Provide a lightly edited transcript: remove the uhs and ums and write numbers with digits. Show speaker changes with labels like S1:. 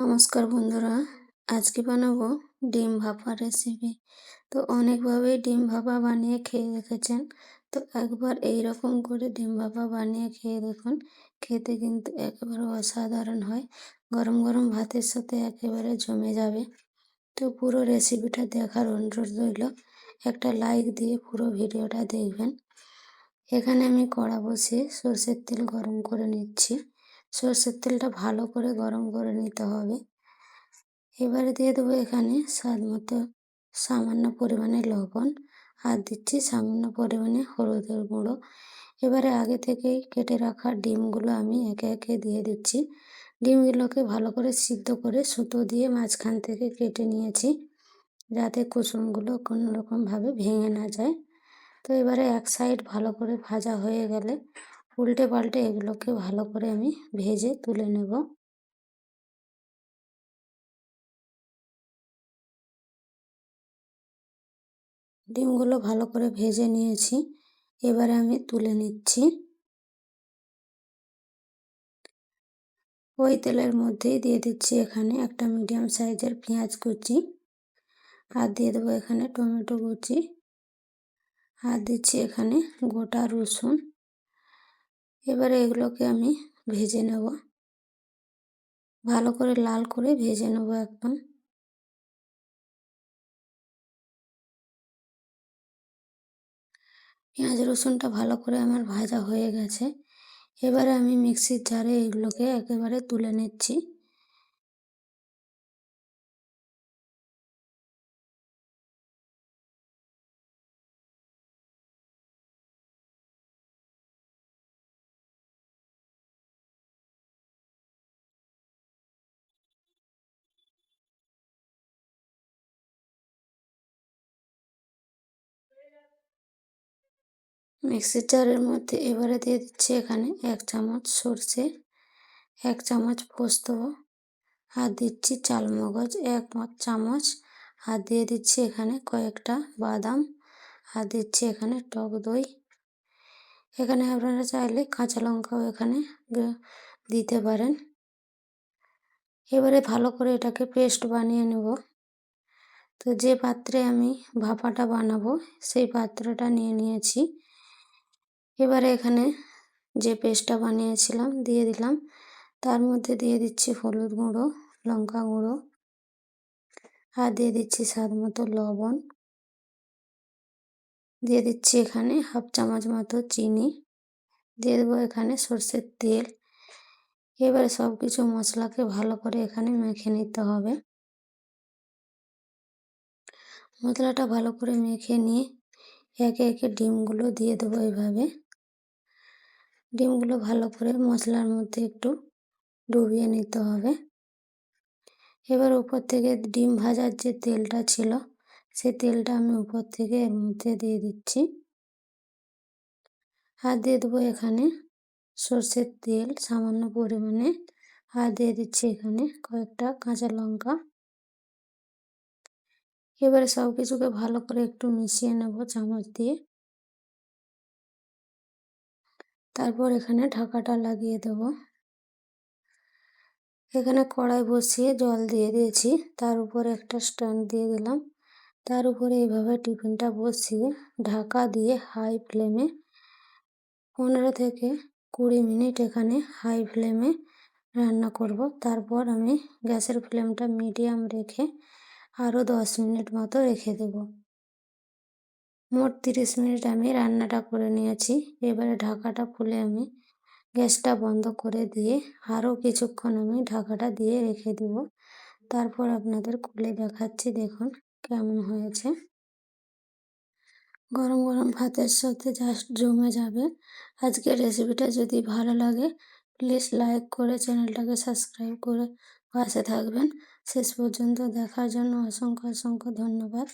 S1: নমস্কার বন্ধুরা, আজকে বানাবো ডিম ভাপা রেসিপি। তো অনেকভাবেই ডিম ভাপা বানিয়ে খেয়ে দেখেছেন। তো একবার এই রকম করে ডিম ভাপা বানিয়ে খেয়ে দেখুন, খেতে কিন্তু একেবারে অসাধারণ হয়। গরম গরম ভাতের সাথে একেবারে জমে যাবে। তো পুরো রেসিপিটা দেখার অনুরোধ রইল, একটা লাইক দিয়ে পুরো ভিডিওটা দেখবেন। এখানে আমি কড়া বসিয়ে সরষের তেল গরম করে নিচ্ছি। সরষের তেলটা ভালো করে গরম করে নিতে হবে। এবারে দিয়ে দেবো এখানে স্বাদ মতো সামান্য পরিমাণে লবণ, আর দিচ্ছি সামান্য পরিমাণে হলুদের গুঁড়ো। এবারে আগে থেকেই কেটে রাখা ডিমগুলো আমি একে একে দিয়ে দিচ্ছি। ডিমগুলোকে ভালো করে সিদ্ধ করে সুতো দিয়ে মাঝখান থেকে কেটে নিয়েছি, যাতে কুসুমগুলো কোনো রকমভাবে ভেঙে না যায়। তো এবারে এক সাইড ভালো করে ভাজা হয়ে গেলে উল্টে পাল্টে এগুলোকে ভালো করে আমি ভেজে তুলে নেব। ডিমগুলো ভালো করে ভেজে নিয়েছি, এবারে আমি তুলে নিচ্ছি। ওই তেলের মধ্যেই দিয়ে দিচ্ছি এখানে একটা মিডিয়াম সাইজের পেঁয়াজ কুচি, আর দিয়ে দেবো এখানে টমেটো কুচি, আর দিচ্ছি এখানে গোটা রসুন। এবারে এগুলোকে আমি ভেজে নেব, ভালো করে লাল করে ভেজে নেব একদম। পেঁয়াজ রসুনটা ভালো করে আমার ভাজা হয়ে গেছে। এবারে আমি মিক্সির জারে এগুলোকে একেবারে তুলে নিচ্ছি। মিক্সির জারের মধ্যে এবারে দিয়ে দিচ্ছি এখানে 1 চামচ সরষে, 1 চামচ পোস্ত, আর দিচ্ছি চালমগজ 1 চামচ, আর দিয়ে দিচ্ছি এখানে কয়েকটা বাদাম, আর দিচ্ছি এখানে টক দই। এখানে আপনারা চাইলে কাঁচা লঙ্কাও এখানে দিতে পারেন। এবারে ভালো করে এটাকে পেস্ট বানিয়ে নেব। তো যে পাত্রে আমি ভাপাটা বানাবো সেই পাত্রটা নিয়ে নিয়েছি। এবারে এখানে যে পেস্টটা বানিয়েছিলাম দিয়ে দিলাম, তার মধ্যে দিয়ে দিচ্ছি হলুদ গুঁড়ো, লঙ্কা গুঁড়ো, আর দিয়ে দিচ্ছি স্বাদ মতো লবণ, দিয়ে দিচ্ছি এখানে 1/2 চামচ মতো চিনি, দিয়ে দেবো এখানে সরষের তেল। এবারে সব কিছু মশলাকে ভালো করে এখানে মেখে নিতে হবে। মশলাটা ভালো করে মেখে নিয়ে একে একে ডিমগুলো দিয়ে দেবো এইভাবে। ডিমগুলো ভালো করে মশলার মধ্যে একটু ডুবিয়ে নিতে হবে। এবার উপর থেকে ডিম ভাজার যে তেলটা ছিল সেই তেলটা আমি উপর থেকে এর মধ্যে দিয়ে দিচ্ছি, আর দিয়ে দেবো এখানে সরষের তেল সামান্য পরিমাণে, আর দিয়ে দিচ্ছি এখানে কয়েকটা কাঁচা লঙ্কা। এবারে সব কিছুকে ভালো করে একটু মিশিয়ে নেব চামচ দিয়ে। তারপর এখানে ঢাকাটা লাগিয়ে দেব। এখানে কড়াই বসিয়ে জল দিয়ে দিয়েছি, তার উপরে একটা স্ট্যান্ড দিয়ে দিলাম। তার উপরে এইভাবে টিফিনটা বসিয়ে ঢাকা দিয়ে হাই ফ্লেমে 15 থেকে 20 মিনিট এখানে হাই ফ্লেমে রান্না করব। তারপর আমি গ্যাসের ফ্লেমটা মিডিয়াম রেখে আরও 10 মিনিট মতো রেখে দেব। মোট 30 মিনিট আমি রান্নাটা করে নিয়েছি। এবারে ঢাকাটা খুলে আমি গ্যাসটা বন্ধ করে দিয়ে আরও কিছুক্ষণ আমি ঢাকাটা দিয়ে রেখে দেব। তারপর আপনাদের খুলে দেখাচ্ছি, দেখুন কেমন হয়েছে। গরম গরম ভাতের সাথে জাস্ট জমে যাবে। আজকের রেসিপিটা যদি ভালো লাগে প্লিজ লাইক করে চ্যানেলটাকে সাবস্ক্রাইব করে পাশে থাকবেন। শেষ পর্যন্ত দেখার জন্য অসংখ্য অসংখ্য ধন্যবাদ।